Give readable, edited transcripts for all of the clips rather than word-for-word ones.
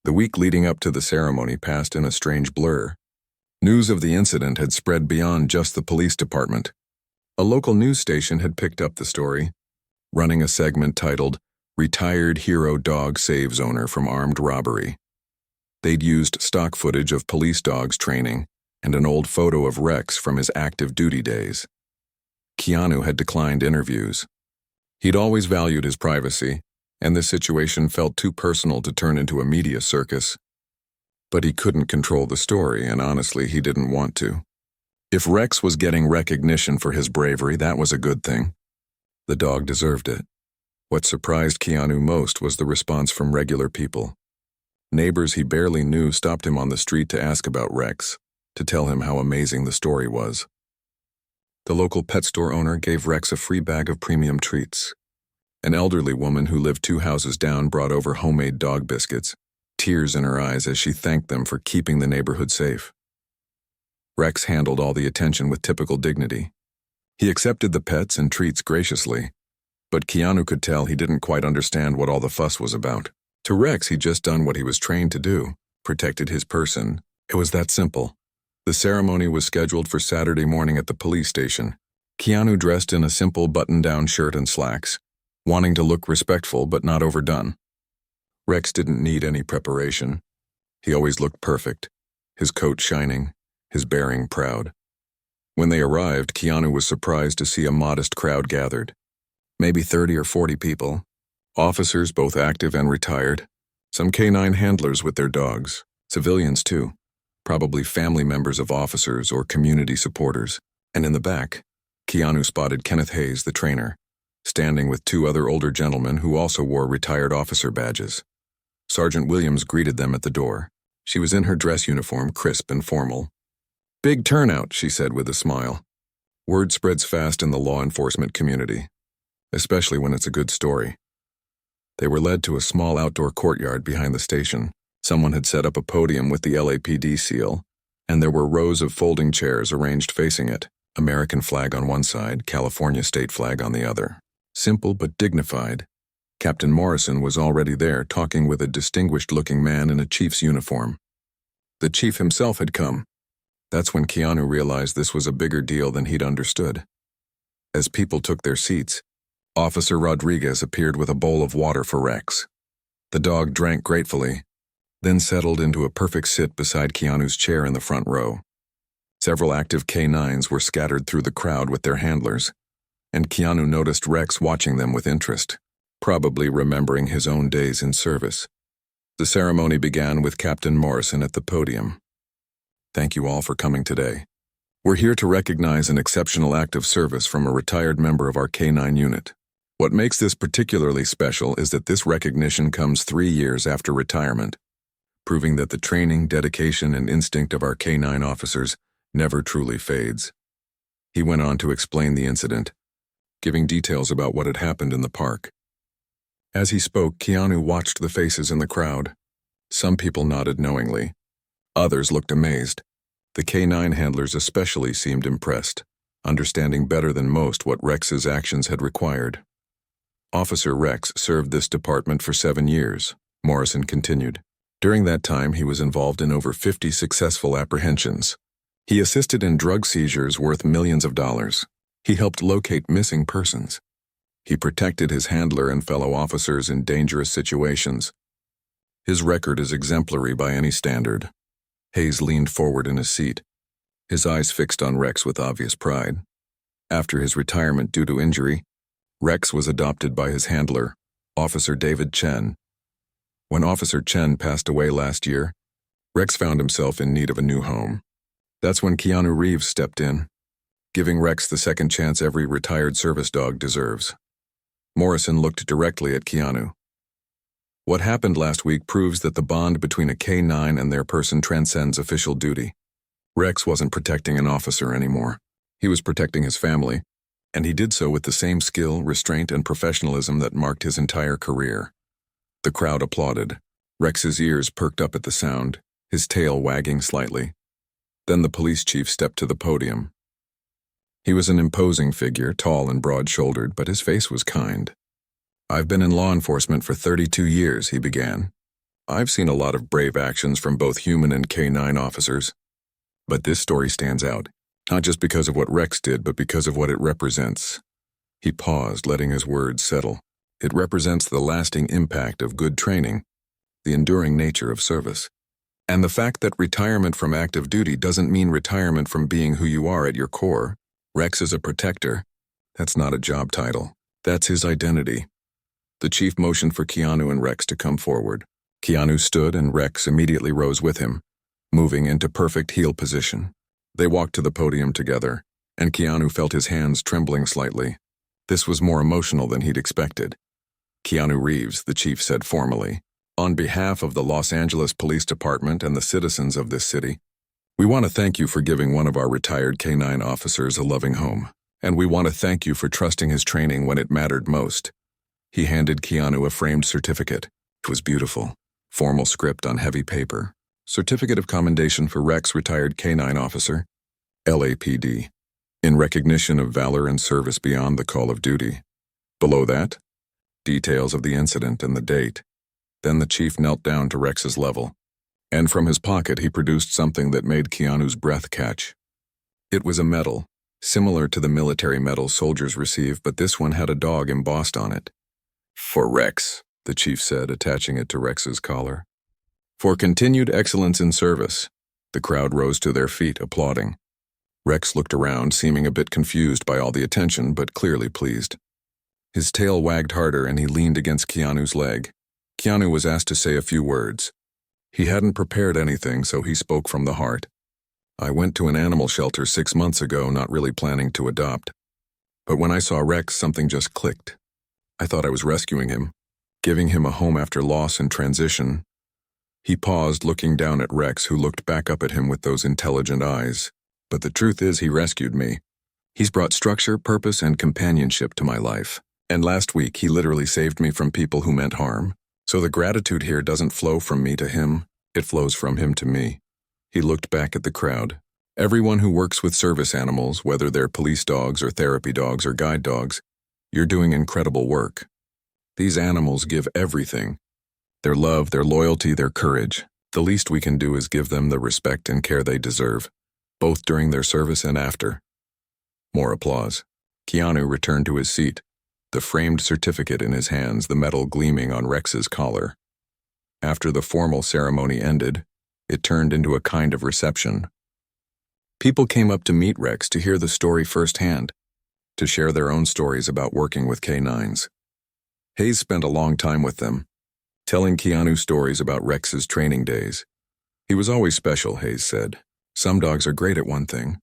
The week leading up to the ceremony passed in a strange blur. News of the incident had spread beyond just the police department. A local news station had picked up the story, running a segment titled, "Retired Hero Dog Saves Owner from Armed Robbery." They'd used stock footage of police dogs training and an old photo of Rex from his active duty days. Keanu had declined interviews. He'd always valued his privacy, and this situation felt too personal to turn into a media circus. But he couldn't control the story, and honestly, he didn't want to. If Rex was getting recognition for his bravery, that was a good thing. The dog deserved it. What surprised Keanu most was the response from regular people. Neighbors he barely knew stopped him on the street to ask about Rex, to tell him how amazing the story was. The local pet store owner gave Rex a free bag of premium treats. An elderly woman who lived 2 houses down brought over homemade dog biscuits, tears in her eyes as she thanked them for keeping the neighborhood safe. Rex handled all the attention with typical dignity. He accepted the pets and treats graciously, but Keanu could tell he didn't quite understand what all the fuss was about. To Rex, he'd just done what he was trained to do, protected his person. It was that simple. The ceremony was scheduled for Saturday morning at the police station. Keanu dressed in a simple button-down shirt and slacks, wanting to look respectful but not overdone. Rex didn't need any preparation. He always looked perfect, his coat shining, his bearing proud. When they arrived, Keanu was surprised to see a modest crowd gathered. Maybe 30 or 40 people. Officers, both active and retired. Some canine handlers with their dogs. Civilians, too. Probably family members of officers or community supporters. And in the back, Keanu spotted Kenneth Hayes, the trainer, standing with 2 other older gentlemen who also wore retired officer badges. Sergeant Williams greeted them at the door. She was in her dress uniform, crisp and formal. "Big turnout," she said with a smile. Word spreads fast in the law enforcement community, especially when it's a good story. They were led to a small outdoor courtyard behind the station. Someone had set up a podium with the LAPD seal, and there were rows of folding chairs arranged facing it, American flag on one side, California state flag on the other. Simple but dignified. Captain Morrison was already there, talking with a distinguished-looking man in a chief's uniform. The chief himself had come. That's when Keanu realized this was a bigger deal than he'd understood. As people took their seats, Officer Rodriguez appeared with a bowl of water for Rex. The dog drank gratefully, then settled into a perfect sit beside Keanu's chair in the front row. Several active canines were scattered through the crowd with their handlers, and Keanu noticed Rex watching them with interest, probably remembering his own days in service. The ceremony began with Captain Morrison at the podium. "Thank you all for coming today. We're here to recognize an exceptional act of service from a retired member of our K-9 unit. What makes this particularly special is that this recognition comes 3 years after retirement, proving that the training, dedication, and instinct of our K-9 officers never truly fades." He went on to explain the incident, giving details about what had happened in the park. As he spoke, Keanu watched the faces in the crowd. Some people nodded knowingly. Others looked amazed. The K-9 handlers especially seemed impressed, understanding better than most what Rex's actions had required. "Officer Rex served this department for 7 years, Morrison continued. During that time, he was involved in over 50 successful apprehensions. He assisted in drug seizures worth millions of dollars. He helped locate missing persons. He protected his handler and fellow officers in dangerous situations. His record is exemplary by any standard." Hayes leaned forward in his seat, his eyes fixed on Rex with obvious pride. After his retirement due to injury, Rex was adopted by his handler, Officer David Chen. When Officer Chen passed away last year, Rex found himself in need of a new home. That's when Keanu Reeves stepped in, giving Rex the second chance every retired service dog deserves. Morrison looked directly at Keanu. "What happened last week proves that the bond between a K-9 and their person transcends official duty. Rex wasn't protecting an officer anymore. He was protecting his family, and he did so with the same skill, restraint, and professionalism that marked his entire career." The crowd applauded. Rex's ears perked up at the sound, his tail wagging slightly. Then the police chief stepped to the podium. He was an imposing figure, tall and broad-shouldered, but his face was kind. "I've been in law enforcement for 32 years, he began. I've seen a lot of brave actions from both human and K9 officers. But this story stands out, not just because of what Rex did, but because of what it represents. He paused, letting his words settle. It represents the lasting impact of good training, the enduring nature of service, and the fact that retirement from active duty doesn't mean retirement from being who you are at your core. Rex is a protector. That's not a job title. That's his identity. The chief motioned for Keanu and Rex to come forward. Keanu stood and Rex immediately rose with him, moving into perfect heel position. They walked to the podium together, and Keanu felt his hands trembling slightly. This was more emotional than he'd expected. Keanu Reeves, the chief said formally, on behalf of the Los Angeles Police Department and the citizens of this city, we want to thank you for giving one of our retired K9 officers a loving home, and we want to thank you for trusting his training when it mattered most. He handed Keanu a framed certificate. It was beautiful. Formal script on heavy paper. Certificate of Commendation for Rex, retired K9 officer, LAPD, in recognition of valor and service beyond the call of duty. Below that, details of the incident and the date. Then the chief knelt down to Rex's level, and from his pocket he produced something that made Keanu's breath catch. It was a medal, similar to the military medals soldiers receive, but this one had a dog embossed on it. For Rex, the chief said, attaching it to Rex's collar. For continued excellence in service. The crowd rose to their feet, applauding. Rex looked around, seeming a bit confused by all the attention, but clearly pleased. His tail wagged harder and he leaned against Keanu's leg. Keanu was asked to say a few words. He hadn't prepared anything, so he spoke from the heart. I went to an animal shelter 6 months ago, not really planning to adopt. But when I saw Rex, something just clicked. I thought I was rescuing him, giving him a home after loss and transition. He paused, looking down at Rex, who looked back up at him with those intelligent eyes. But the truth is, he rescued me. He's brought structure, purpose, and companionship to my life. And last week, he literally saved me from people who meant harm. So the gratitude here doesn't flow from me to him, it flows from him to me. He looked back at the crowd. Everyone who works with service animals, whether they're police dogs or therapy dogs or guide dogs, you're doing incredible work. These animals give everything. Their love, their loyalty, their courage. The least we can do is give them the respect and care they deserve, both during their service and after. More applause. Keanu returned to his seat, the framed certificate in his hands, the medal gleaming on Rex's collar. After the formal ceremony ended, it turned into a kind of reception. People came up to meet Rex to hear the story firsthand, to share their own stories about working with K9s. Hayes spent a long time with them, telling Keanu stories about Rex's training days. He was always special, Hayes said. Some dogs are great at one thing,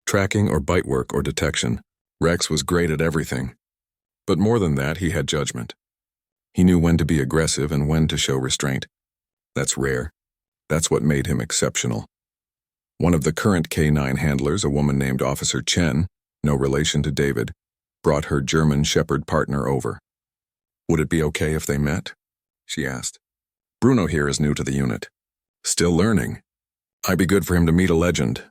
tracking or bite work or detection. Rex was great at everything. But more than that, he had judgment. He knew when to be aggressive and when to show restraint. That's rare. That's what made him exceptional. One of the current K9 handlers, a woman named Officer Chen, no relation to David, brought her German Shepherd partner over. Would it be okay if they met? She asked. Bruno here is new to the unit. Still learning. I'd be good for him to meet a legend.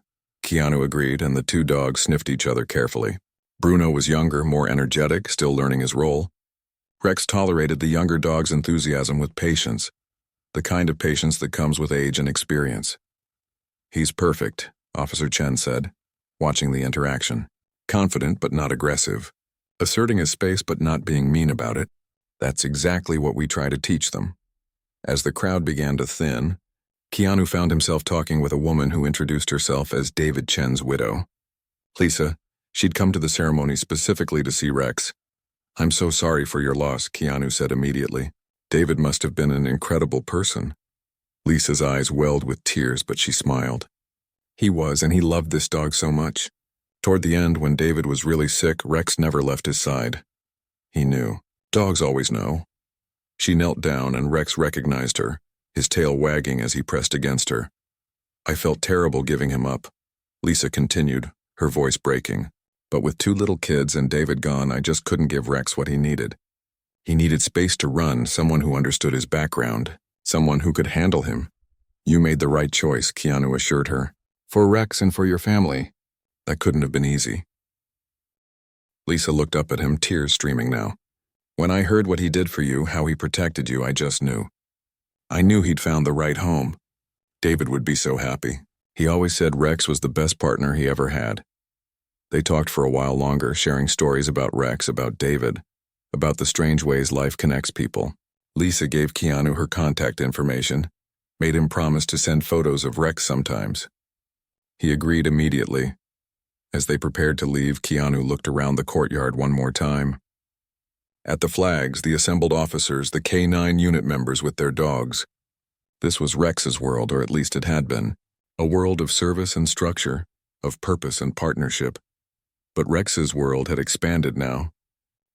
Keanu agreed, and the two dogs sniffed each other carefully. Bruno was younger, more energetic, still learning his role. Rex tolerated the younger dog's enthusiasm with patience, the kind of patience that comes with age and experience. He's perfect, Officer Chen said, watching the interaction. Confident but not aggressive. Asserting his space but not being mean about it. That's exactly what we try to teach them. As the crowd began to thin, Keanu found himself talking with a woman who introduced herself as David Chen's widow. Lisa, she'd come to the ceremony specifically to see Rex. I'm so sorry for your loss, Keanu said immediately. David must have been an incredible person. Lisa's eyes welled with tears, but she smiled. He was, and he loved this dog so much. Toward the end, when David was really sick, Rex never left his side. He knew. Dogs always know. She knelt down, and Rex recognized her, his tail wagging as he pressed against her. I felt terrible giving him up. Lisa continued, her voice breaking. But with 2 little kids and David gone, I just couldn't give Rex what he needed. He needed space to run, someone who understood his background, someone who could handle him. You made the right choice, Keanu assured her. For Rex and for your family. That couldn't have been easy. Lisa looked up at him, tears streaming now. When I heard what he did for you, how he protected you, I just knew. I knew he'd found the right home. David would be so happy. He always said Rex was the best partner he ever had. They talked for a while longer, sharing stories about Rex, about David, about the strange ways life connects people. Lisa gave Keanu her contact information, made him promise to send photos of Rex sometimes. He agreed immediately. As they prepared to leave, Keanu looked around the courtyard one more time. At the flags, the assembled officers, the K-9 unit members with their dogs. This was Rex's world, or at least it had been. A world of service and structure, of purpose and partnership. But Rex's world had expanded now.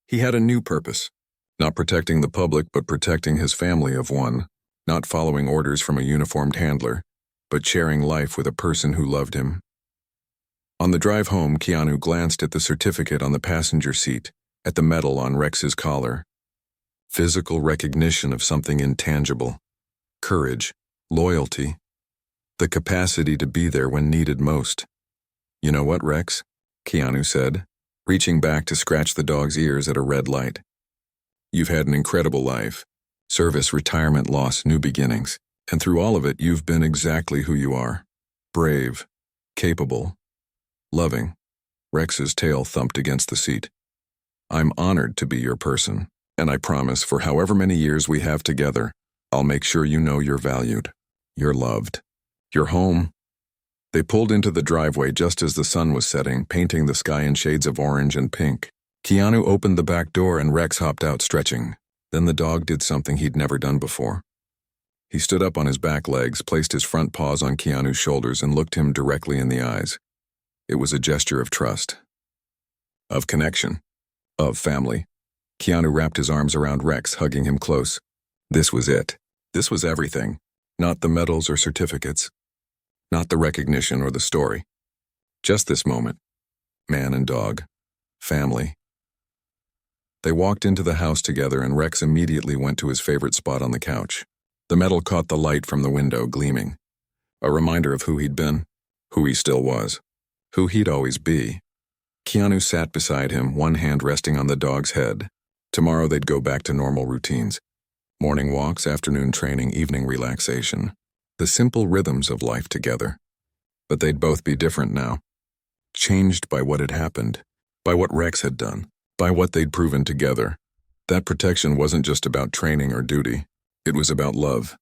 He had a new purpose. Not protecting the public, but protecting his family of one. Not following orders from a uniformed handler, but sharing life with a person who loved him. On the drive home, Keanu glanced at the certificate on the passenger seat, at the medal on Rex's collar. Physical recognition of something intangible. Courage, loyalty, the capacity to be there when needed most. You know what, Rex? Keanu said, reaching back to scratch the dog's ears at a red light. You've had an incredible life. Service, retirement, loss, new beginnings. And through all of it, you've been exactly who you are. Brave, capable, loving. Rex's tail thumped against the seat. I'm honored to be your person, and I promise for however many years we have together, I'll make sure you know you're valued, you're loved, you're home. They pulled into the driveway just as the sun was setting, painting the sky in shades of orange and pink. Keanu opened the back door and Rex hopped out stretching. Then the dog did something he'd never done before. He stood up on his back legs, placed his front paws on Keanu's shoulders, and looked him directly in the eyes. It was a gesture of trust, of connection, of family. Keanu wrapped his arms around Rex, hugging him close. This was it. This was everything. Not the medals or certificates. Not the recognition or the story. Just this moment. Man and dog. Family. They walked into the house together and Rex immediately went to his favorite spot on the couch. The metal caught the light from the window, gleaming. A reminder of who he'd been, who he still was, who he'd always be. Keanu sat beside him, one hand resting on the dog's head. Tomorrow they'd go back to normal routines. Morning walks, afternoon training, evening relaxation. The simple rhythms of life together. But they'd both be different now. Changed by what had happened, by what Rex had done, by what they'd proven together. That protection wasn't just about training or duty. It was about love.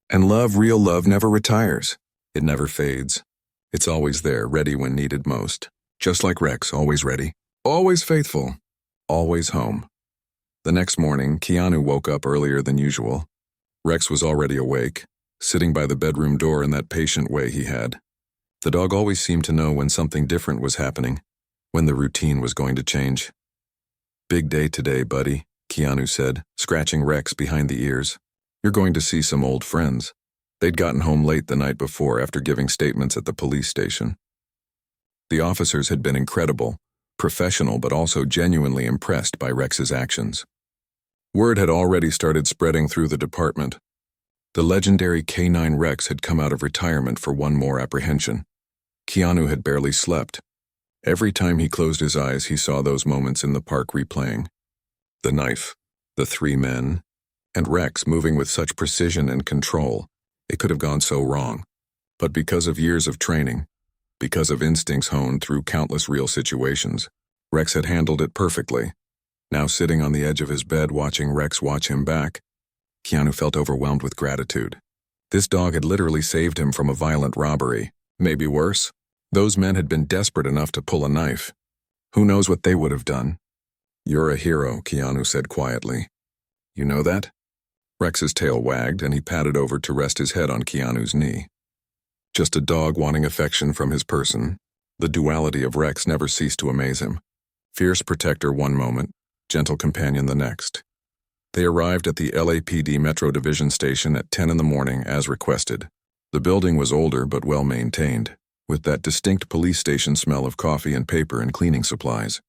And love, real love, never retires. It never fades. It's always there, ready when needed most. Just like Rex, always ready, always faithful, always home. The next morning, Keanu woke up earlier than usual. Rex was already awake, sitting by the bedroom door in that patient way he had. The dog always seemed to know when something different was happening, when the routine was going to change. Big day today, buddy, Keanu said, scratching Rex behind the ears. You're going to see some old friends. They'd gotten home late the night before after giving statements at the police station. The officers had been incredible, professional, but also genuinely impressed by Rex's actions. Word had already started spreading through the department. The legendary K-9 Rex had come out of retirement for one more apprehension. Keanu had barely slept. Every time he closed his eyes, he saw those moments in the park replaying. The knife, the three men, and Rex moving with such precision and control. It could have gone so wrong. But because of years of training, because of instincts honed through countless real situations, Rex had handled it perfectly. Now sitting on the edge of his bed watching Rex watch him back, Keanu felt overwhelmed with gratitude. This dog had literally saved him from a violent robbery. Maybe worse. Those men had been desperate enough to pull a knife. Who knows what they would have done? You're a hero, Keanu said quietly. You know that? Rex's tail wagged and he patted over to rest his head on Keanu's knee. Just a dog wanting affection from his person. The duality of Rex never ceased to amaze him. Fierce protector one moment, gentle companion the next. They arrived at the LAPD Metro Division station at 10 in the morning as requested. The building was older but well maintained, with that distinct police station smell of coffee and paper and cleaning supplies.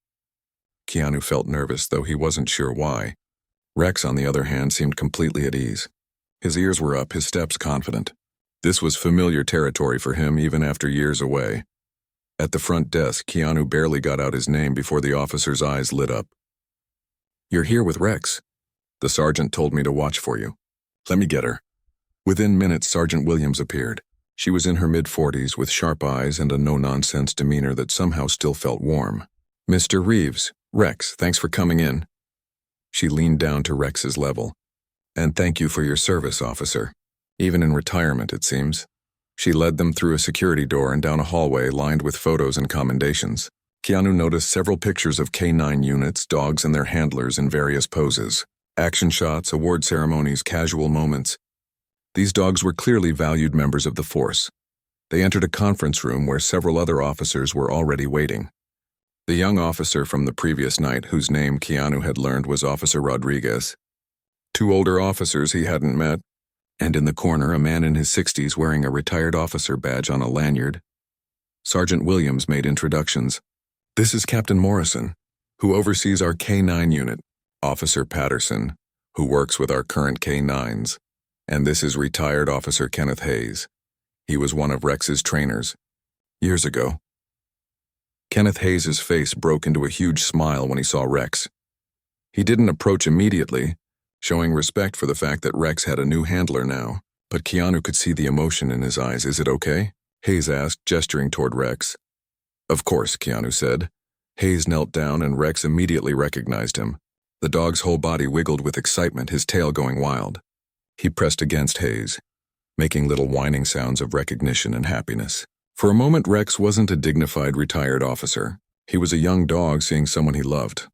Keanu felt nervous, though he wasn't sure why. Rex, on the other hand, seemed completely at ease. His ears were up, his steps confident. This was familiar territory for him even after years away. At the front desk, Keanu barely got out his name before the officer's eyes lit up. You're here with Rex. The sergeant told me to watch for you. Let me get her. Within minutes, Sergeant Williams appeared. She was in her mid-40s with sharp eyes and a no-nonsense demeanor that somehow still felt warm. "Mr. Reeves, Rex, thanks for coming in." She leaned down to Rex's level. "And thank you for your service, officer. Even in retirement, it seems." She led them through a security door and down a hallway lined with photos and commendations. Keanu noticed several pictures of K9 units, dogs and their handlers in various poses. Action shots, award ceremonies, casual moments. These dogs were clearly valued members of the force. They entered a conference room where several other officers were already waiting. The young officer from the previous night, whose name Keanu had learned was Officer Rodriguez. Two older officers he hadn't met, and in the corner a man in his 60s wearing a retired officer badge on a lanyard. Sergeant Williams made introductions. "This is Captain Morrison, who oversees our K9 unit, Officer Patterson, who works with our current K9s, and this is retired Officer Kenneth Hayes. He was one of Rex's trainers, years ago." Kenneth Hayes' face broke into a huge smile when he saw Rex. He didn't approach immediately, showing respect for the fact that Rex had a new handler now, but Keanu could see the emotion in his eyes. "Is it okay?" Hayes asked, gesturing toward Rex. "Of course," Keanu said. Hayes knelt down and Rex immediately recognized him. The dog's whole body wiggled with excitement, his tail going wild. He pressed against Hayes, making little whining sounds of recognition and happiness. For a moment, Rex wasn't a dignified retired officer. He was a young dog seeing someone he loved.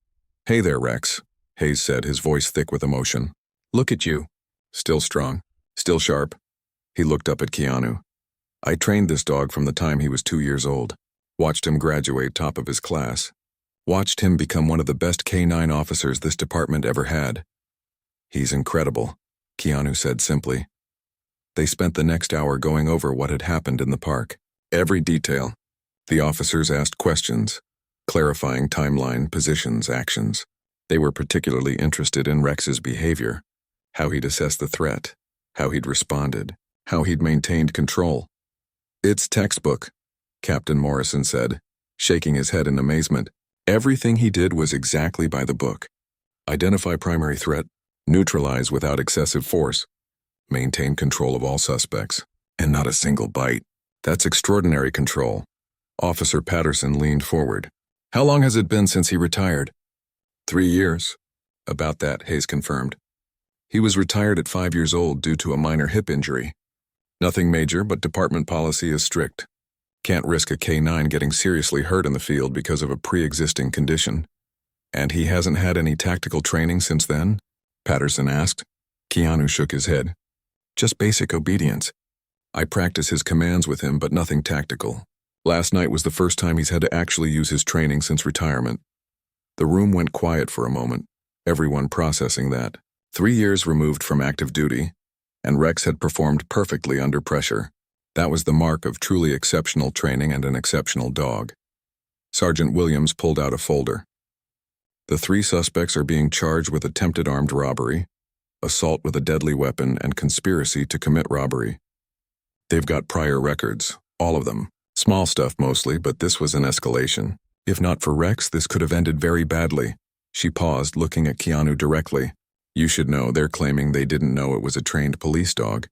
"Hey there, Rex," Hayes said, his voice thick with emotion. "Look at you. Still strong. Still sharp." He looked up at Keanu. "I trained this dog from the time he was 2 years old. Watched him graduate top of his class. Watched him become one of the best K9 officers this department ever had. He's incredible," Keanu said simply. They spent the next hour going over what had happened in the park. Every detail. The officers asked questions, clarifying timeline, positions, actions. They were particularly interested in Rex's behavior, how he'd assessed the threat, how he'd responded, how he'd maintained control. "It's textbook," Captain Morrison said, shaking his head in amazement. Everything he did was exactly by the book. Identify primary threat, neutralize without excessive force, maintain control of all suspects, and not a single bite. That's extraordinary control. Officer Patterson leaned forward. "How long has it been since he retired?" 3 years. "About that," Hayes confirmed. "He was retired at 5 years old due to a minor hip injury. Nothing major, but department policy is strict. Can't risk a K9 getting seriously hurt in the field because of a pre-existing condition." "And he hasn't had any tactical training since then?" Patterson asked. Keanu shook his head. "Just basic obedience. I practice his commands with him, but nothing tactical. Last night was the first time he's had to actually use his training since retirement." The room went quiet for a moment, everyone processing that. 3 years removed from active duty, and Rex had performed perfectly under pressure. That was the mark of truly exceptional training and an exceptional dog. Sergeant Williams pulled out a folder. "The 3 suspects are being charged with attempted armed robbery, assault with a deadly weapon, and conspiracy to commit robbery. They've got prior records, all of them. Small stuff mostly, but this was an escalation. If not for Rex, this could have ended very badly." She paused, looking at Keanu directly. "You should know, they're claiming they didn't know it was a trained police dog.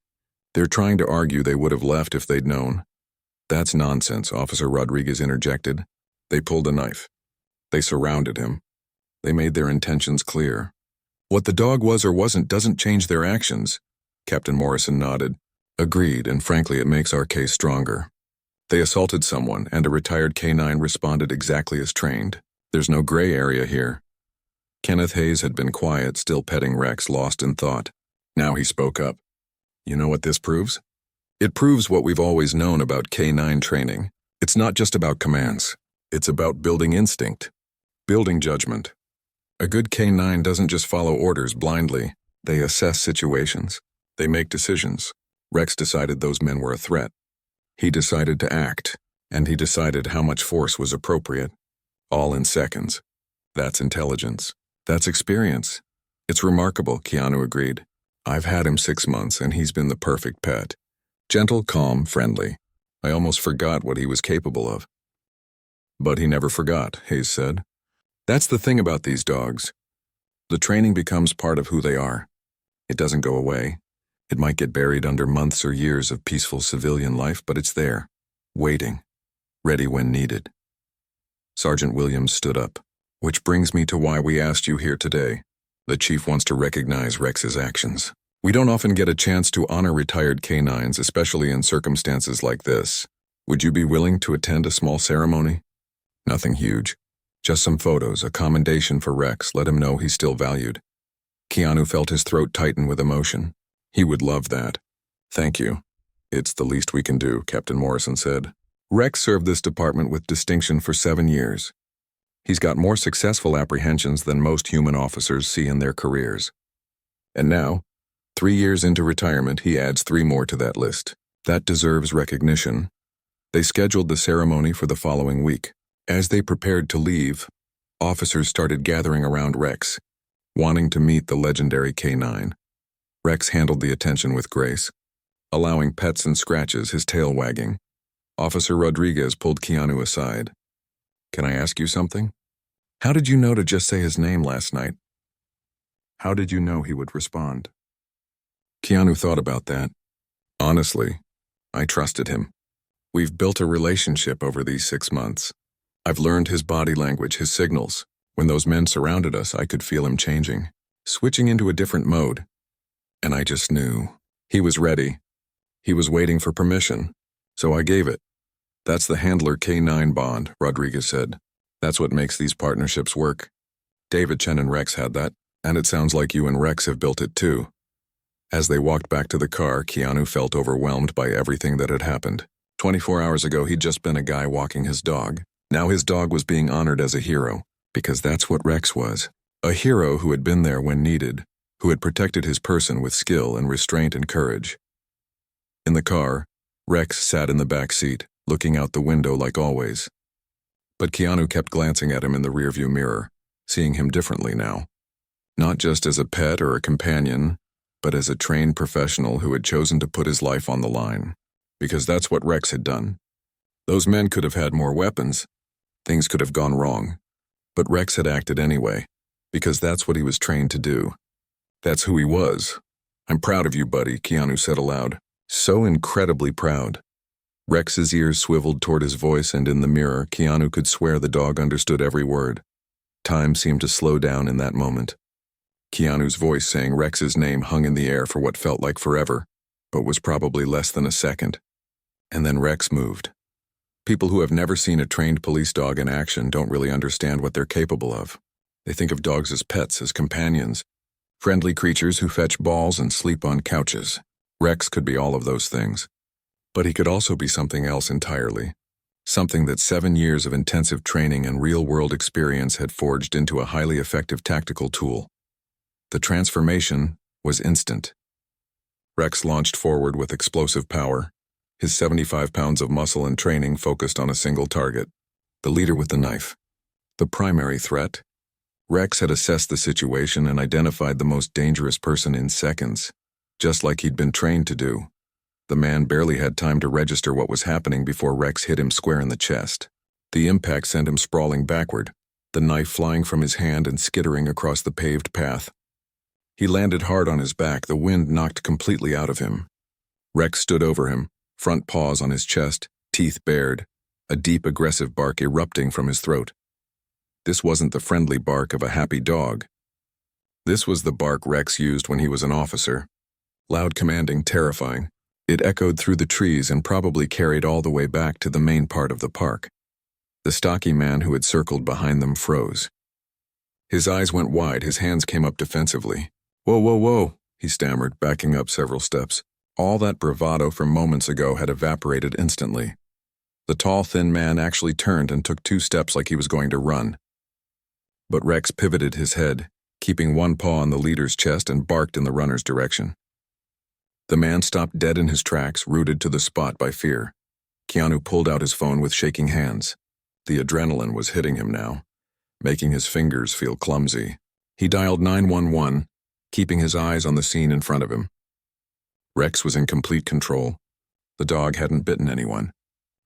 They're trying to argue they would have left if they'd known." "That's nonsense," Officer Rodriguez interjected. "They pulled a knife. They surrounded him. They made their intentions clear. What the dog was or wasn't doesn't change their actions." Captain Morrison nodded. "Agreed, and frankly it makes our case stronger. They assaulted someone, and a retired K9 responded exactly as trained. There's no gray area here." Kenneth Hayes had been quiet, still petting Rex, lost in thought. Now he spoke up. "You know what this proves? It proves what we've always known about K9 training. It's not just about commands. It's about building instinct, building judgment. A good K9 doesn't just follow orders blindly. They assess situations. They make decisions. Rex decided those men were a threat. He decided to act, and he decided how much force was appropriate. All in seconds. That's intelligence. That's experience. It's remarkable," Keanu agreed. "I've had him 6 months, and he's been the perfect pet. Gentle, calm, friendly. I almost forgot what he was capable of." "But he never forgot," Hayes said. "That's the thing about these dogs. The training becomes part of who they are. It doesn't go away. It might get buried under months or years of peaceful civilian life, but it's there, waiting, ready when needed. Sergeant Williams stood up. Which brings me to why we asked you here today. The chief wants to recognize Rex's actions. We don't often get a chance to honor retired canines, especially in circumstances like this. Would you be willing to attend a small ceremony? Nothing huge. Just some photos, a commendation for Rex, let him know he's still valued. Keanu felt his throat tighten with emotion. He would love that. Thank you. It's the least we can do, Captain Morrison said. Rex served this department with distinction for 7 years. He's got more successful apprehensions than most human officers see in their careers. And now, 3 years into retirement, he adds 3 more to that list. That deserves recognition. They scheduled the ceremony for the following week. As they prepared to leave, officers started gathering around Rex, wanting to meet the legendary K9. Rex handled the attention with grace, allowing pets and scratches, his tail wagging. Officer Rodriguez pulled Keanu aside. Can I ask you something? How did you know to just say his name last night? How did you know he would respond? Keanu thought about that. Honestly, I trusted him. We've built a relationship over these 6 months. I've learned his body language, his signals. When those men surrounded us, I could feel him changing, switching into a different mode. And I just knew. He was ready. He was waiting for permission. So I gave it. That's the handler K9 bond, Rodriguez said. That's what makes these partnerships work. David, Chen, and Rex had that, and it sounds like you and Rex have built it too. As they walked back to the car, Keanu felt overwhelmed by everything that had happened. 24 hours ago, he'd just been a guy walking his dog. Now his dog was being honored as a hero, because that's what Rex was. A hero who had been there when needed, who had protected his person with skill and restraint and courage. In the car, Rex sat in the back seat, looking out the window like always. But Keanu kept glancing at him in the rearview mirror, seeing him differently now. Not just as a pet or a companion, but as a trained professional who had chosen to put his life on the line. Because that's what Rex had done. Those men could have had more weapons. Things could have gone wrong. But Rex had acted anyway, because that's what he was trained to do. That's who he was. I'm proud of you, buddy, Keanu said aloud. So incredibly proud. Rex's ears swiveled toward his voice, and in the mirror, Keanu could swear the dog understood every word. Time seemed to slow down in that moment. Keanu's voice saying Rex's name hung in the air for what felt like forever, but was probably less than a second. And then Rex moved. People who have never seen a trained police dog in action don't really understand what they're capable of. They think of dogs as pets, as companions, friendly creatures who fetch balls and sleep on couches. Rex could be all of those things. But he could also be something else entirely. Something that 7 years of intensive training and real-world experience had forged into a highly effective tactical tool. The transformation was instant. Rex launched forward with explosive power, his 75 pounds of muscle and training focused on a single target, the leader with the knife. The primary threat. Rex had assessed the situation and identified the most dangerous person in seconds, just like he'd been trained to do. The man barely had time to register what was happening before Rex hit him square in the chest. The impact sent him sprawling backward, the knife flying from his hand and skittering across the paved path. He landed hard on his back, the wind knocked completely out of him. Rex stood over him, front paws on his chest, teeth bared, a deep aggressive bark erupting from his throat. This wasn't the friendly bark of a happy dog. This was the bark Rex used when he was an officer. Loud, commanding, terrifying. It echoed through the trees and probably carried all the way back to the main part of the park. The stocky man who had circled behind them froze. His eyes went wide, his hands came up defensively. "Whoa, whoa, whoa," he stammered, backing up several steps. All that bravado from moments ago had evaporated instantly. The tall, thin man actually turned and took 2 steps like he was going to run. But Rex pivoted his head, keeping one paw on the leader's chest, and barked in the runner's direction. The man stopped dead in his tracks, rooted to the spot by fear. Keanu pulled out his phone with shaking hands. The adrenaline was hitting him now, making his fingers feel clumsy. He dialed 911, keeping his eyes on the scene in front of him. Rex was in complete control. The dog hadn't bitten anyone,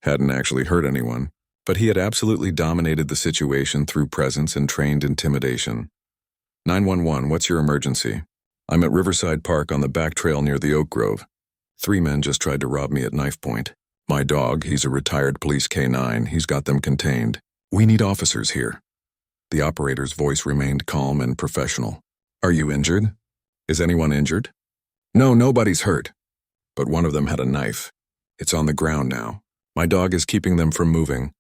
hadn't actually hurt anyone, but he had absolutely dominated the situation through presence and trained intimidation. 911, what's your emergency? I'm at Riverside Park on the back trail near the Oak Grove. 3 men just tried to rob me at knife point. My dog, he's a retired police K9, he's got them contained. We need officers here. The operator's voice remained calm and professional. Are you injured? Is anyone injured? No, nobody's hurt. But one of them had a knife. It's on the ground now. My dog is keeping them from moving.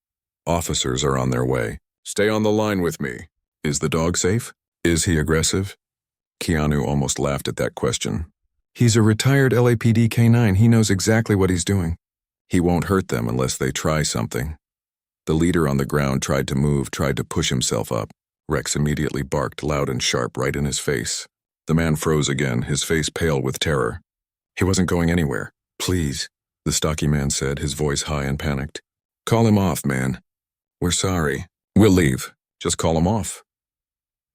Officers are on their way. Stay on the line with me. Is the dog safe? Is he aggressive? Keanu almost laughed at that question. He's a retired LAPD K9. He knows exactly what he's doing. He won't hurt them unless they try something. The leader on the ground tried to move, tried to push himself up. Rex immediately barked loud and sharp right in his face. The man froze again, his face pale with terror. He wasn't going anywhere. Please, the stocky man said, his voice high and panicked. Call him off, man. We're sorry. We'll leave. Just call him off.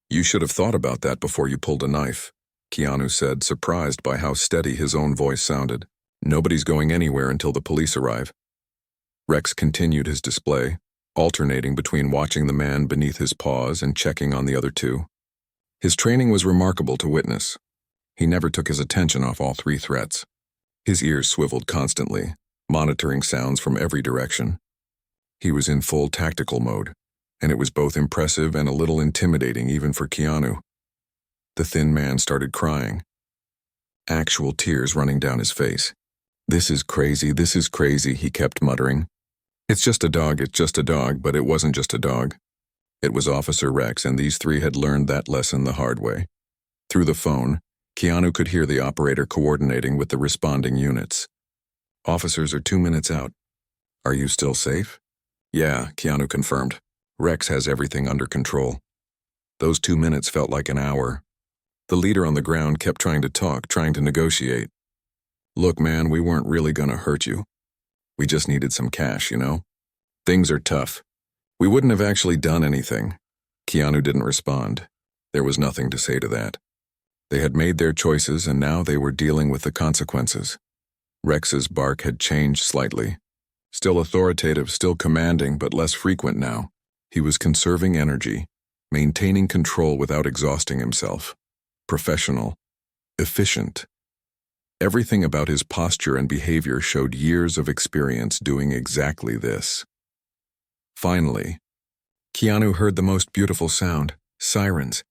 You should have thought about that before you pulled a knife, Keanu said, surprised by how steady his own voice sounded. Nobody's going anywhere until the police arrive. Rex continued his display, alternating between watching the man beneath his paws and checking on the other 2. His training was remarkable to witness. He never took his attention off all 3 threats. His ears swiveled constantly, monitoring sounds from every direction. He was in full tactical mode, and it was both impressive and a little intimidating even for Keanu. The thin man started crying, actual tears running down his face. This is crazy, he kept muttering. It's just a dog, but it wasn't just a dog. It was Officer Rex, and these 3 had learned that lesson the hard way. Through the phone, Keanu could hear the operator coordinating with the responding units. Officers are 2 minutes out. Are you still safe? Yeah, Keanu confirmed. Rex has everything under control. Those 2 minutes felt like an hour. The leader on the ground kept trying to talk, trying to negotiate. Look, man, we weren't really gonna hurt you. We just needed some cash, you know? Things are tough. We wouldn't have actually done anything. Keanu didn't respond. There was nothing to say to that. They had made their choices, and now they were dealing with the consequences. Rex's bark had changed slightly. Still authoritative, still commanding, but less frequent now. He was conserving energy, maintaining control without exhausting himself. Professional. Efficient. Everything about his posture and behavior showed years of experience doing exactly this. Finally, Keanu heard the most beautiful sound, sirens.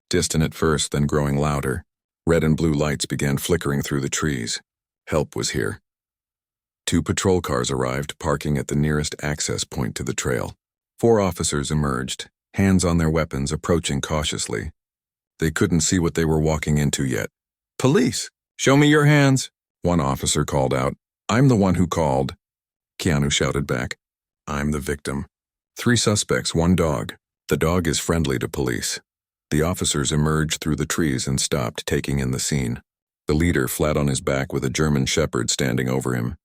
Distant at first, then growing louder. Red and blue lights began flickering through the trees. Help was here. 2 patrol cars arrived, parking at the nearest access point to the trail. 4 officers emerged, hands on their weapons, approaching cautiously. They couldn't see what they were walking into yet. Police! Show me your hands! One officer called out. I'm the one who called. Keanu shouted back. I'm the victim. 3 suspects, 1 dog. The dog is friendly to police. The officers emerged through the trees and stopped, taking in the scene. The leader flat on his back with a German shepherd standing over him.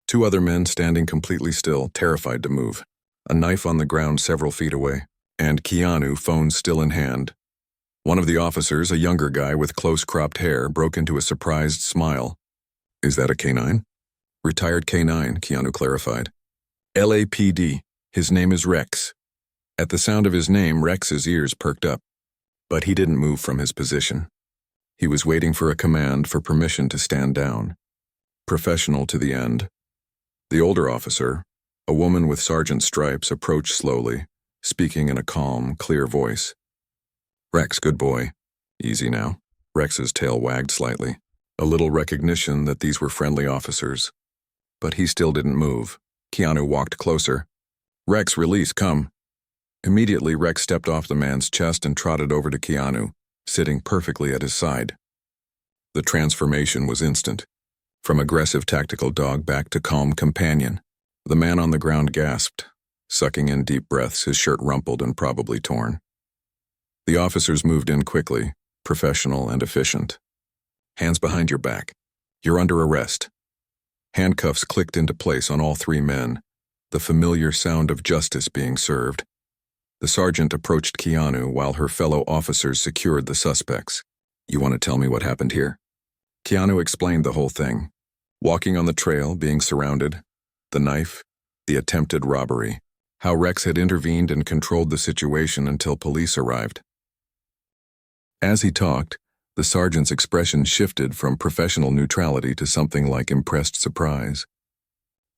2 other men standing completely still, terrified to move. A knife on the ground several feet away. And Keanu, phone still in hand. One of the officers, a younger guy with close cropped hair, broke into a surprised smile. Is that a K9? Retired K9, Keanu clarified. LAPD. His name is Rex. At the sound of his name, Rex's ears perked up. But he didn't move from his position. He was waiting for a command, for permission to stand down. Professional to the end. The older officer, a woman with sergeant stripes, approached slowly, speaking in a calm, clear voice. Rex, good boy. Easy now. Rex's tail wagged slightly. A little recognition that these were friendly officers. But he still didn't move. Keanu walked closer. Rex, release, come. Immediately, Rex stepped off the man's chest and trotted over to Keanu, sitting perfectly at his side. The transformation was instant. From aggressive tactical dog back to calm companion. The man on the ground gasped, sucking in deep breaths, his shirt rumpled and probably torn. The officers moved in quickly, professional and efficient. Hands behind your back. You're under arrest. Handcuffs clicked into place on all 3 men, the familiar sound of justice being served. The sergeant approached Keanu while her fellow officers secured the suspects. You want to tell me what happened here? Keanu explained the whole thing. Walking on the trail, being surrounded, the knife, the attempted robbery, how Rex had intervened and controlled the situation until police arrived. As he talked, The sergeant's expression shifted from professional neutrality to something like impressed surprise.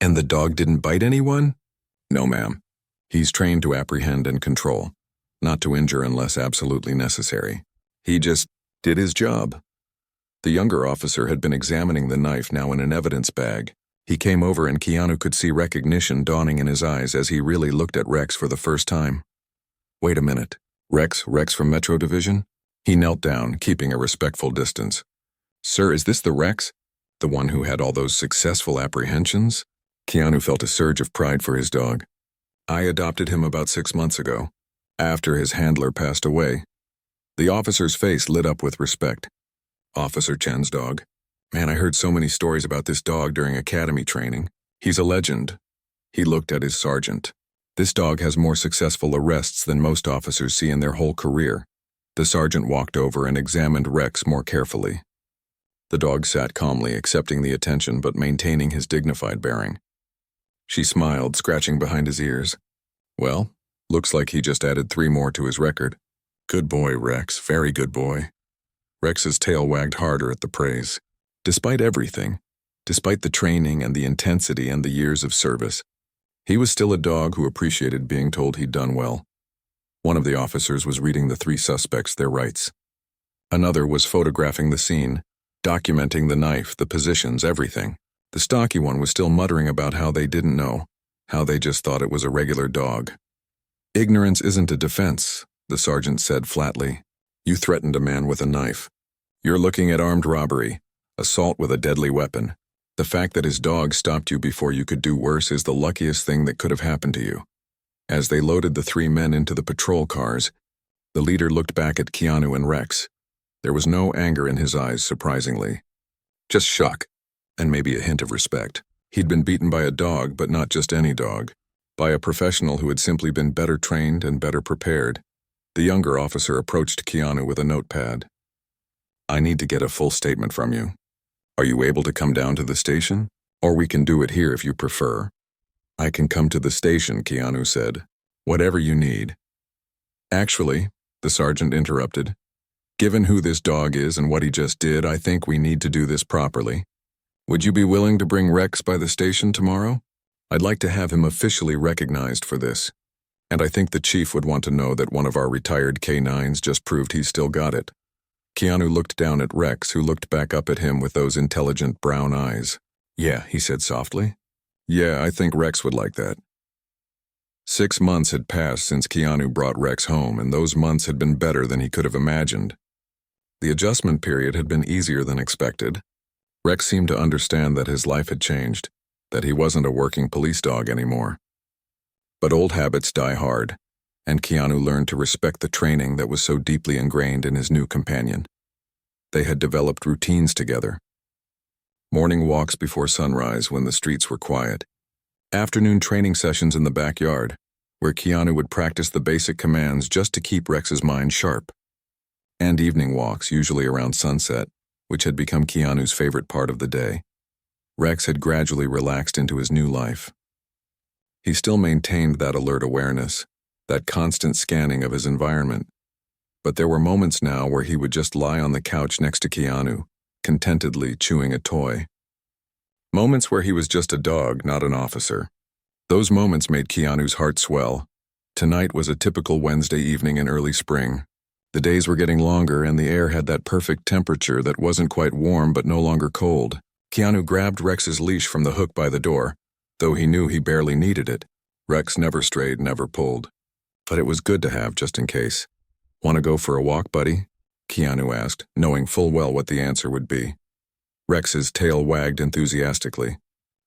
"And the dog didn't bite anyone?" "No, ma'am. He's trained to apprehend and control, not to injure unless absolutely necessary. He just did his job." The younger officer had been examining the knife, now in an evidence bag. He came over and Keanu could see recognition dawning in his eyes as he really looked at Rex for the first time. "Wait a minute. Rex from Metro Division?" He knelt down, keeping a respectful distance. "Sir, is this the Rex? The one who had all those successful apprehensions?" Keanu felt a surge of pride for his dog. "I adopted him about 6 months ago, after his handler passed away." The officer's face lit up with respect. "Officer Chen's dog. Man, I heard so many stories about this dog during academy training. He's a legend." He looked at his sergeant. "This dog has more successful arrests than most officers see in their whole career." The sergeant walked over and examined Rex more carefully. The dog sat calmly, accepting the attention but maintaining his dignified bearing. She smiled, scratching behind his ears. "Well, looks like he just added 3 more to his record." "Good boy, Rex, very good boy." Rex's tail wagged harder at the praise. Despite everything, despite the training and the intensity and the years of service, he was still a dog who appreciated being told he'd done well. One of the officers was reading the 3 suspects their rights. Another was photographing the scene, documenting the knife, the positions, everything. The stocky one was still muttering about how they didn't know, how they just thought it was a regular dog. "Ignorance isn't a defense," the sergeant said flatly. "You threatened a man with a knife. You're looking at armed robbery, assault with a deadly weapon. The fact that his dog stopped you before you could do worse is the luckiest thing that could have happened to you." As they loaded the 3 men into the patrol cars, the leader looked back at Keanu and Rex. There was no anger in his eyes, surprisingly. Just shock, and maybe a hint of respect. He'd been beaten by a dog, but not just any dog. By a professional who had simply been better trained and better prepared. The younger officer approached Keanu with a notepad. "I need to get a full statement from you. Are you able to come down to the station? Or we can do it here if you prefer." "I can come to the station," Keanu said. "Whatever you need." "Actually," the sergeant interrupted, "given who this dog is and what he just did, I think we need to do this properly. Would you be willing to bring Rex by the station tomorrow? I'd like to have him officially recognized for this. And I think the chief would want to know that one of our retired K9s just proved he's still got it." Keanu looked down at Rex, who looked back up at him with those intelligent brown eyes. "Yeah," he said softly. "Yeah, I think Rex would like that." 6 months had passed since Keanu brought Rex home, and those months had been better than he could have imagined. The adjustment period had been easier than expected. Rex seemed to understand that his life had changed, that he wasn't a working police dog anymore. But old habits die hard, and Keanu learned to respect the training that was so deeply ingrained in his new companion. They had developed routines together. Morning walks before sunrise when the streets were quiet. Afternoon training sessions in the backyard, where Keanu would practice the basic commands just to keep Rex's mind sharp. And evening walks, usually around sunset, which had become Keanu's favorite part of the day. Rex had gradually relaxed into his new life. He still maintained that alert awareness, that constant scanning of his environment. But there were moments now where he would just lie on the couch next to Keanu, contentedly chewing a toy. Moments where he was just a dog, not an officer. Those moments made Keanu's heart swell. Tonight was a typical Wednesday evening in early spring. The days were getting longer and the air had that perfect temperature that wasn't quite warm but no longer cold. Keanu grabbed Rex's leash from the hook by the door, though he knew he barely needed it. Rex never strayed, never pulled. But it was good to have just in case. "Want to go for a walk, buddy?" Keanu asked, knowing full well what the answer would be. Rex's tail wagged enthusiastically.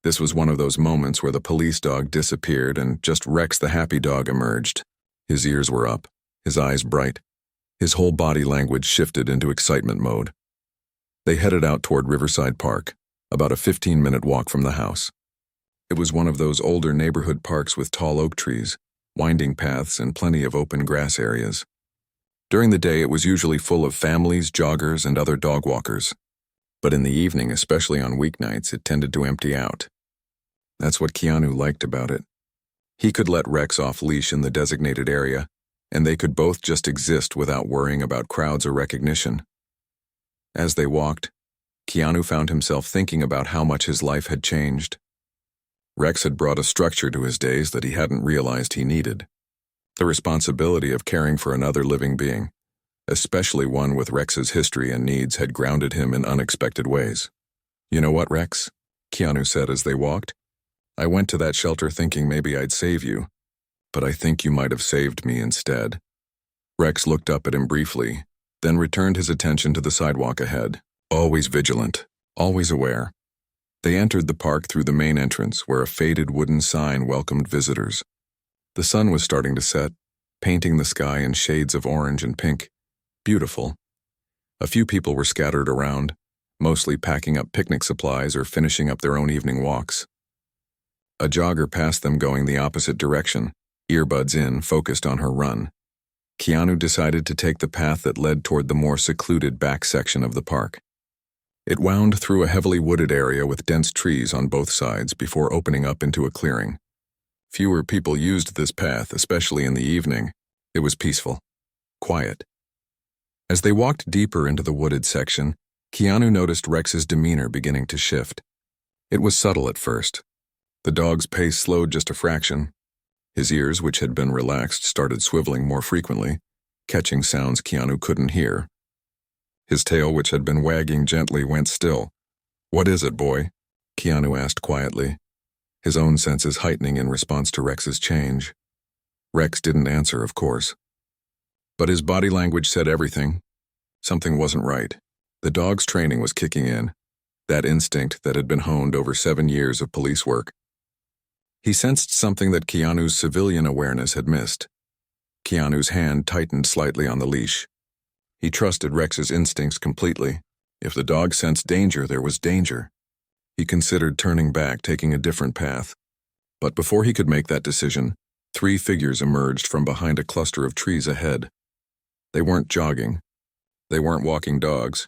This was one of those moments where the police dog disappeared and just Rex the happy dog emerged. His ears were up, his eyes bright. His whole body language shifted into excitement mode. They headed out toward Riverside Park, about a 15-minute walk from the house. It was one of those older neighborhood parks with tall oak trees, winding paths, and plenty of open grass areas. During the day, it was usually full of families, joggers, and other dog walkers. But in the evening, especially on weeknights, it tended to empty out. That's what Keanu liked about it. He could let Rex off leash in the designated area, and they could both just exist without worrying about crowds or recognition. As they walked, Keanu found himself thinking about how much his life had changed. Rex had brought a structure to his days that he hadn't realized he needed. The responsibility of caring for another living being, especially one with Rex's history and needs, had grounded him in unexpected ways. "You know what, Rex?" Keanu said as they walked. "I went to that shelter thinking maybe I'd save you, but I think you might have saved me instead." Rex looked up at him briefly, then returned his attention to the sidewalk ahead. Always vigilant, always aware. They entered the park through the main entrance, where a faded wooden sign welcomed visitors. The sun was starting to set, painting the sky in shades of orange and pink. Beautiful. A few people were scattered around, mostly packing up picnic supplies or finishing up their own evening walks. A jogger passed them going the opposite direction, earbuds in, focused on her run. Keanu decided to take the path that led toward the more secluded back section of the park. It wound through a heavily wooded area with dense trees on both sides before opening up into a clearing. Fewer people used this path, especially in the evening. It was peaceful, quiet. As they walked deeper into the wooded section, Keanu noticed Rex's demeanor beginning to shift. It was subtle at first. The dog's pace slowed just a fraction. His ears, which had been relaxed, started swiveling more frequently, catching sounds Keanu couldn't hear. His tail, which had been wagging gently, went still. "What is it, boy?" Keanu asked quietly, his own senses heightening in response to Rex's change. Rex didn't answer, of course. But his body language said everything. Something wasn't right. The dog's training was kicking in, that instinct that had been honed over 7 years of police work. He sensed something that Keanu's civilian awareness had missed. Keanu's hand tightened slightly on the leash. He trusted Rex's instincts completely. If the dog sensed danger, there was danger. He considered turning back, taking a different path. But before he could make that decision, 3 figures emerged from behind a cluster of trees ahead. They weren't jogging. They weren't walking dogs.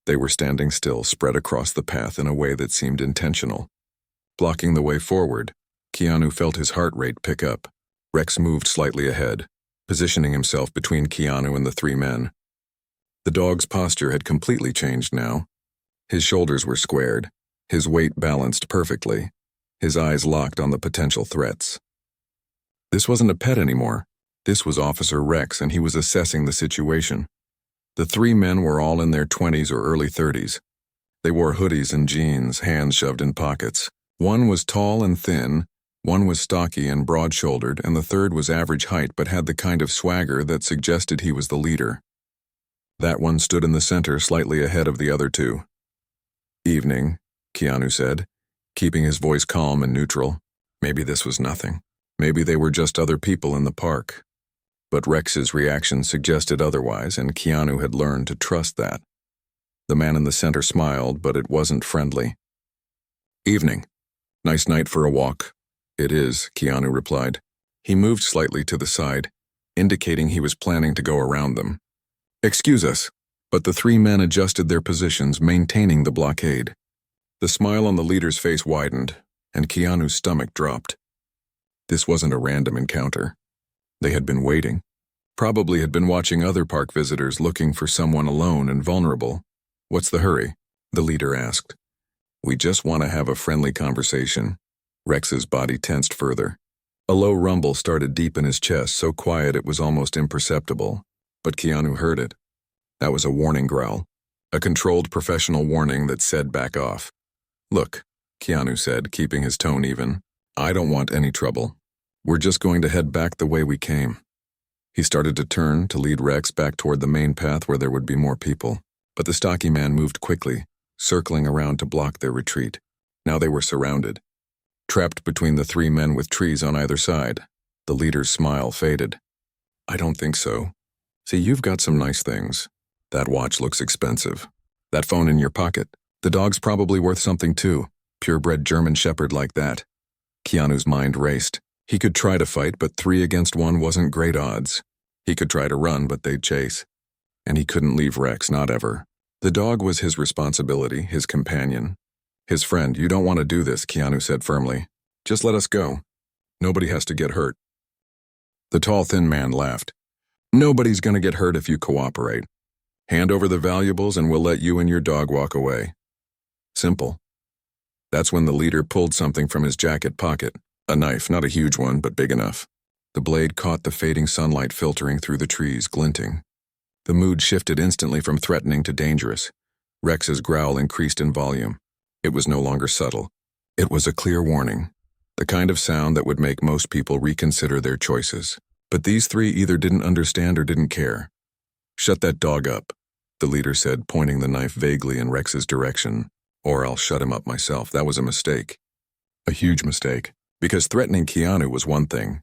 They were standing still, spread across the path in a way that seemed intentional. Blocking the way forward, Keanu felt his heart rate pick up. Rex moved slightly ahead, positioning himself between Keanu and the 3 men. The dog's posture had completely changed now. His shoulders were squared, his weight balanced perfectly, his eyes locked on the potential threats. This wasn't a pet anymore. This was Officer Rex, and he was assessing the situation. The 3 men were all in their 20s or early 30s. They wore hoodies and jeans, hands shoved in pockets. One was tall and thin, one was stocky and broad-shouldered, and the third was average height but had the kind of swagger that suggested he was the leader. That one stood in the center, slightly ahead of the other 2. "Evening," Keanu said, keeping his voice calm and neutral. Maybe this was nothing. Maybe they were just other people in the park. But Rex's reaction suggested otherwise, and Keanu had learned to trust that. The man in the center smiled, but it wasn't friendly. "Evening. Nice night for a walk." "It is," Keanu replied. He moved slightly to the side, indicating he was planning to go around them. "Excuse us," but the 3 men adjusted their positions, maintaining the blockade. The smile on the leader's face widened, and Keanu's stomach dropped. This wasn't a random encounter. They had been waiting. Probably had been watching other park visitors looking for someone alone and vulnerable. "What's the hurry?" the leader asked. "We just want to have a friendly conversation." Rex's body tensed further. A low rumble started deep in his chest, so quiet it was almost imperceptible. But Keanu heard it. That was a warning growl. A controlled professional warning that said back off. "Look," Keanu said, keeping his tone even. "I don't want any trouble. We're just going to head back the way we came." He started to turn to lead Rex back toward the main path where there would be more people. But the stocky man moved quickly, circling around to block their retreat. Now they were surrounded, trapped between the 3 men with trees on either side. The leader's smile faded. "I don't think so. See, you've got some nice things. That watch looks expensive. That phone in your pocket. The dog's probably worth something too. Purebred German Shepherd like that." Keanu's mind raced. He could try to fight, but 3 against 1 wasn't great odds. He could try to run, but they'd chase. And he couldn't leave Rex, not ever. The dog was his responsibility, his companion. His friend. "You don't want to do this," Keanu said firmly. "Just let us go. Nobody has to get hurt." The tall, thin man laughed. "Nobody's going to get hurt if you cooperate." Hand over the valuables and we'll let you and your dog walk away. Simple. That's when the leader pulled something from his jacket pocket. A knife, not a huge one, but big enough. The blade caught the fading sunlight filtering through the trees, glinting. The mood shifted instantly from threatening to dangerous. Rex's growl increased in volume. It was no longer subtle. It was a clear warning, the kind of sound that would make most people reconsider their choices. But these three either didn't understand or didn't care. "Shut that dog up," the leader said, pointing the knife vaguely in Rex's direction. "Or I'll shut him up myself." That was a mistake. A huge mistake. Because threatening Keanu was one thing,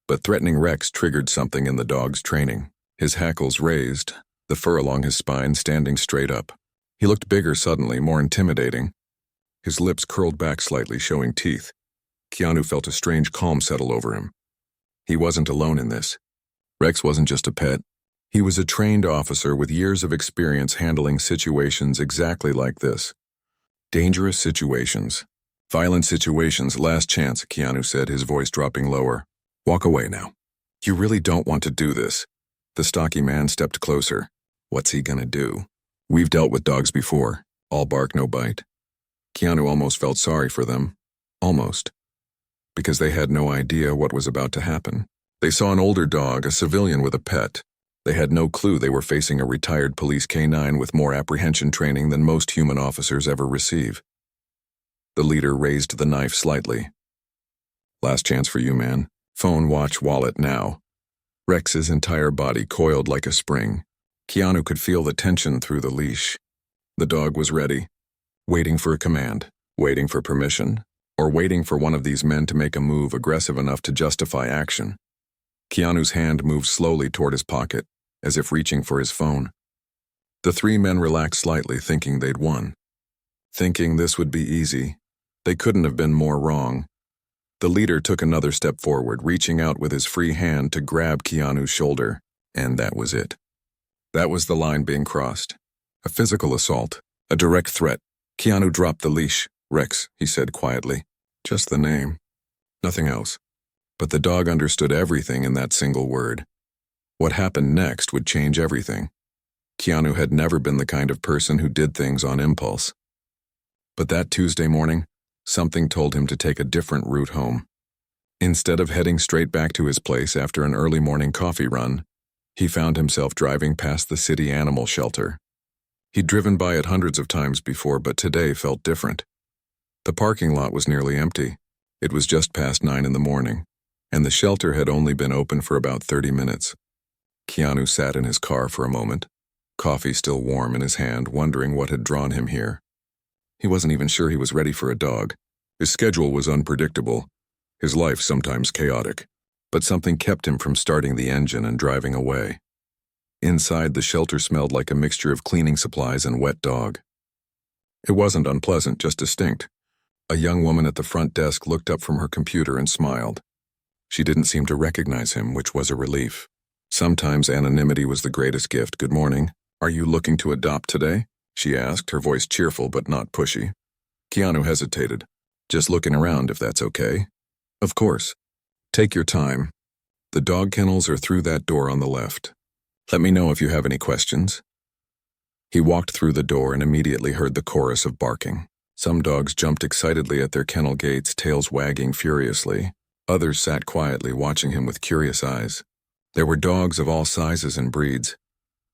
but threatening Rex triggered something in the dog's training. His hackles raised, the fur along his spine standing straight up. He looked bigger suddenly, more intimidating. His lips curled back slightly, showing teeth. Keanu felt a strange calm settle over him. He wasn't alone in this. Rex wasn't just a pet. He was a trained officer with years of experience handling situations exactly like this. Dangerous situations. Violent situations, last chance, Keanu said, his voice dropping lower. "Walk away now. You really don't want to do this." The stocky man stepped closer. What's he gonna do? We've dealt with dogs before. All bark, no bite. Keanu almost felt sorry for them. Almost. Because they had no idea what was about to happen. They saw an older dog, a civilian with a pet. They had no clue they were facing a retired police K-9 with more apprehension training than most human officers ever receive. The leader raised the knife slightly. "Last chance for you, man. Phone, watch, wallet, now." Rex's entire body coiled like a spring. Keanu could feel the tension through the leash. The dog was ready, waiting for a command, waiting for permission, or waiting for one of these men to make a move aggressive enough to justify action. Keanu's hand moved slowly toward his pocket, as if reaching for his phone. The three men relaxed slightly, thinking they'd won. Thinking this would be easy. They couldn't have been more wrong. The leader took another step forward, reaching out with his free hand to grab Keanu's shoulder, and that was it. That was the line being crossed. A physical assault, a direct threat. Keanu dropped the leash. "Rex," he said quietly. Just the name. Nothing else. But the dog understood everything in that single word. What happened next would change everything. Keanu had never been the kind of person who did things on impulse. But that Tuesday morning, something told him to take a different route home. Instead of heading straight back to his place after an early morning coffee run, he found himself driving past the city animal shelter. He'd driven by it hundreds of times before, but today felt different. The parking lot was nearly empty. It was just past 9 in the morning, and the shelter had only been open for about 30 minutes. Keanu sat in his car for a moment, coffee still warm in his hand, wondering what had drawn him here. He wasn't even sure he was ready for a dog. His schedule was unpredictable, his life sometimes chaotic, but something kept him from starting the engine and driving away. Inside, the shelter smelled like a mixture of cleaning supplies and wet dog. It wasn't unpleasant, just distinct. A young woman at the front desk looked up from her computer and smiled. She didn't seem to recognize him, which was a relief. Sometimes anonymity was the greatest gift. "Good morning. Are you looking to adopt today?" she asked, her voice cheerful but not pushy. Keanu hesitated. "Just looking around, if that's okay." "Of course. Take your time. The dog kennels are through that door on the left. Let me know if you have any questions." He walked through the door and immediately heard the chorus of barking. Some dogs jumped excitedly at their kennel gates, tails wagging furiously. Others sat quietly, watching him with curious eyes. There were dogs of all sizes and breeds,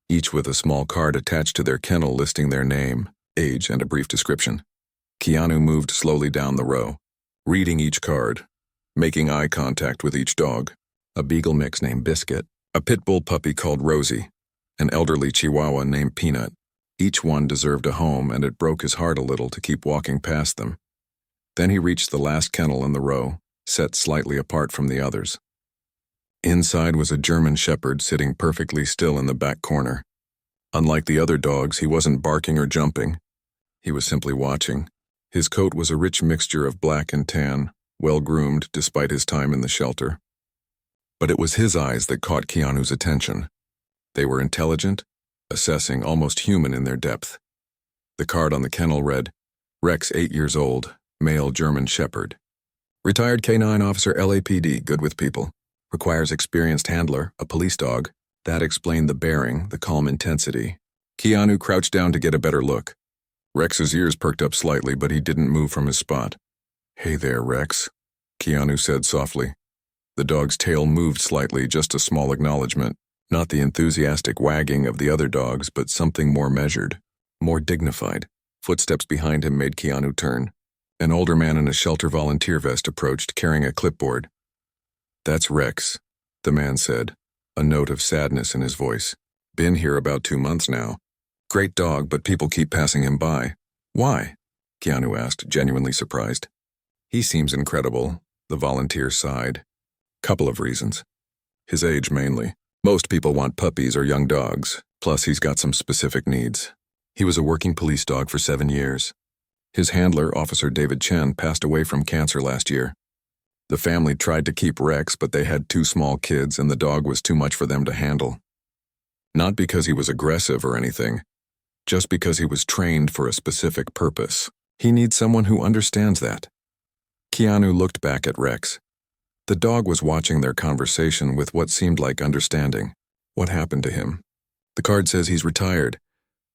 each with a small card attached to their kennel listing their name, age, and a brief description. Keanu moved slowly down the row, reading each card, making eye contact with each dog. A beagle mix named Biscuit, a pit bull puppy called Rosie, an elderly chihuahua named Peanut. Each one deserved a home, and it broke his heart a little to keep walking past them. Then he reached the last kennel in the row, set slightly apart from the others. Inside was a German shepherd sitting perfectly still in the back corner. Unlike the other dogs, he wasn't barking or jumping. He was simply watching. His coat was a rich mixture of black and tan, well-groomed despite his time in the shelter. But it was his eyes that caught Keanu's attention. They were intelligent, assessing, almost human in their depth. The card on the kennel read, "Rex, 8 years old, male German shepherd. Retired K-9 officer LAPD, good with people. Requires experienced handler, a police dog." That explained the bearing, the calm intensity. Keanu crouched down to get a better look. Rex's ears perked up slightly, but he didn't move from his spot. "Hey there, Rex," Keanu said softly. The dog's tail moved slightly, just a small acknowledgement, not the enthusiastic wagging of the other dogs, but something more measured, more dignified. Footsteps behind him made Keanu turn. An older man in a shelter volunteer vest approached, carrying a clipboard. "That's Rex," the man said, a note of sadness in his voice. "Been here about 2 months now. Great dog, but people keep passing him by." "Why?" Keanu asked, genuinely surprised. "He seems incredible," the volunteer sighed. "Couple of reasons. His age mainly. Most people want puppies or young dogs, plus he's got some specific needs. He was a working police dog for 7 years. His handler, Officer David Chen, passed away from cancer last year. The family tried to keep Rex, but they had 2 small kids and the dog was too much for them to handle. Not because he was aggressive or anything, just because he was trained for a specific purpose. He needs someone who understands that." Keanu looked back at Rex. The dog was watching their conversation with what seemed like understanding. "What happened to him?" "The card says he's retired.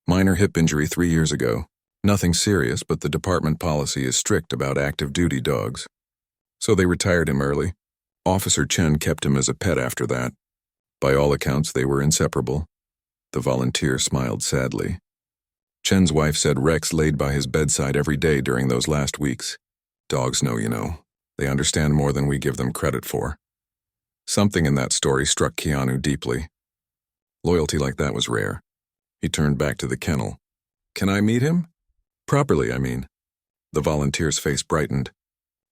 Minor hip injury 3 years ago. Nothing serious, but the department policy is strict about active duty dogs. So they retired him early. Officer Chen kept him as a pet after that. By all accounts, they were inseparable." The volunteer smiled sadly. "Chen's wife said Rex laid by his bedside every day during those last weeks. Dogs know, you know. They understand more than we give them credit for." Something in that story struck Keanu deeply. Loyalty like that was rare. He turned back to the kennel. "Can I meet him? Properly, I mean." The volunteer's face brightened.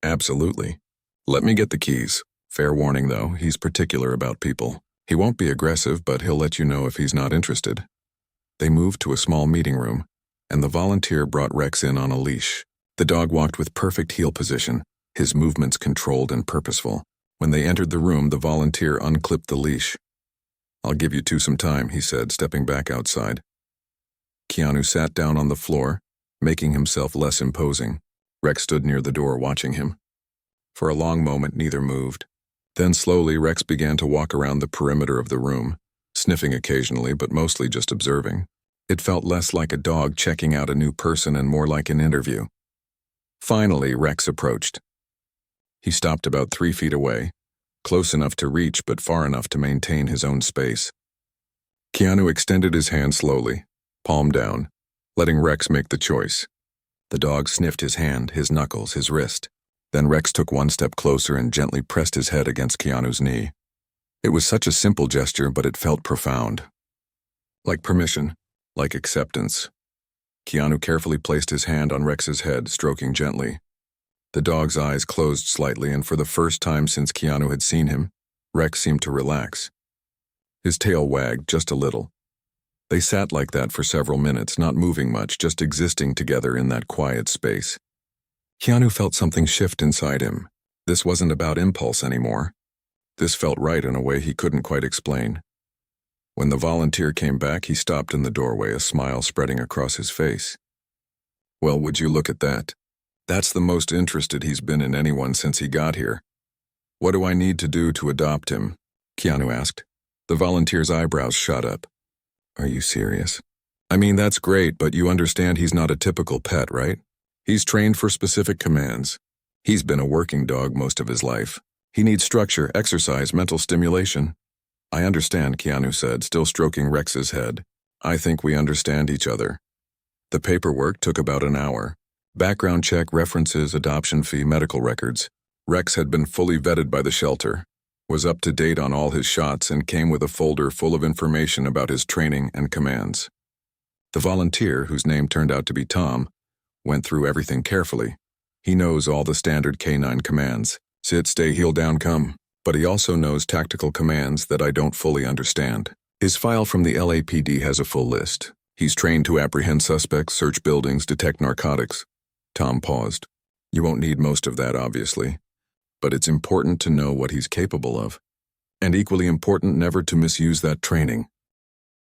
"Absolutely. Let me get the keys. Fair warning, though, he's particular about people. He won't be aggressive, but he'll let you know if he's not interested." They moved to a small meeting room, and the volunteer brought Rex in on a leash. The dog walked with perfect heel position, his movements controlled and purposeful. When they entered the room, the volunteer unclipped the leash. "I'll give you 2 some time," he said, stepping back outside. Keanu sat down on the floor, making himself less imposing. Rex stood near the door watching him. For a long moment, neither moved. Then slowly, Rex began to walk around the perimeter of the room, sniffing occasionally, but mostly just observing. It felt less like a dog checking out a new person and more like an interview. Finally, Rex approached. He stopped about 3 feet away, close enough to reach but far enough to maintain his own space. Keanu extended his hand slowly, palm down, letting Rex make the choice. The dog sniffed his hand, his knuckles, his wrist. Then Rex took 1 step closer and gently pressed his head against Keanu's knee. It was such a simple gesture, but it felt profound. Like permission, like acceptance. Keanu carefully placed his hand on Rex's head, stroking gently. The dog's eyes closed slightly, and for the first time since Keanu had seen him, Rex seemed to relax. His tail wagged just a little. They sat like that for several minutes, not moving much, just existing together in that quiet space. Keanu felt something shift inside him. This wasn't about impulse anymore. This felt right in a way he couldn't quite explain. When the volunteer came back, he stopped in the doorway, a smile spreading across his face. "Well, would you look at that? That's the most interested he's been in anyone since he got here. What do I need to do to adopt him?" Keanu asked. The volunteer's eyebrows shot up. "Are you serious? I mean, that's great, but you understand he's not a typical pet, right? He's trained for specific commands. He's been a working dog most of his life. He needs structure, exercise, mental stimulation." "I understand," Keanu said, still stroking Rex's head. "I think we understand each other." The paperwork took about an hour. Background check, references, adoption fee, medical records. Rex had been fully vetted by the shelter, was up to date on all his shots, and came with a folder full of information about his training and commands. The volunteer, whose name turned out to be Tom, went through everything carefully. He knows all the standard canine commands. Sit, stay, heel, down, come. But he also knows tactical commands that I don't fully understand. His file from the LAPD has a full list. He's trained to apprehend suspects, search buildings, detect narcotics. Tom paused. "You won't need most of that, obviously. But it's important to know what he's capable of. And equally important, never to misuse that training."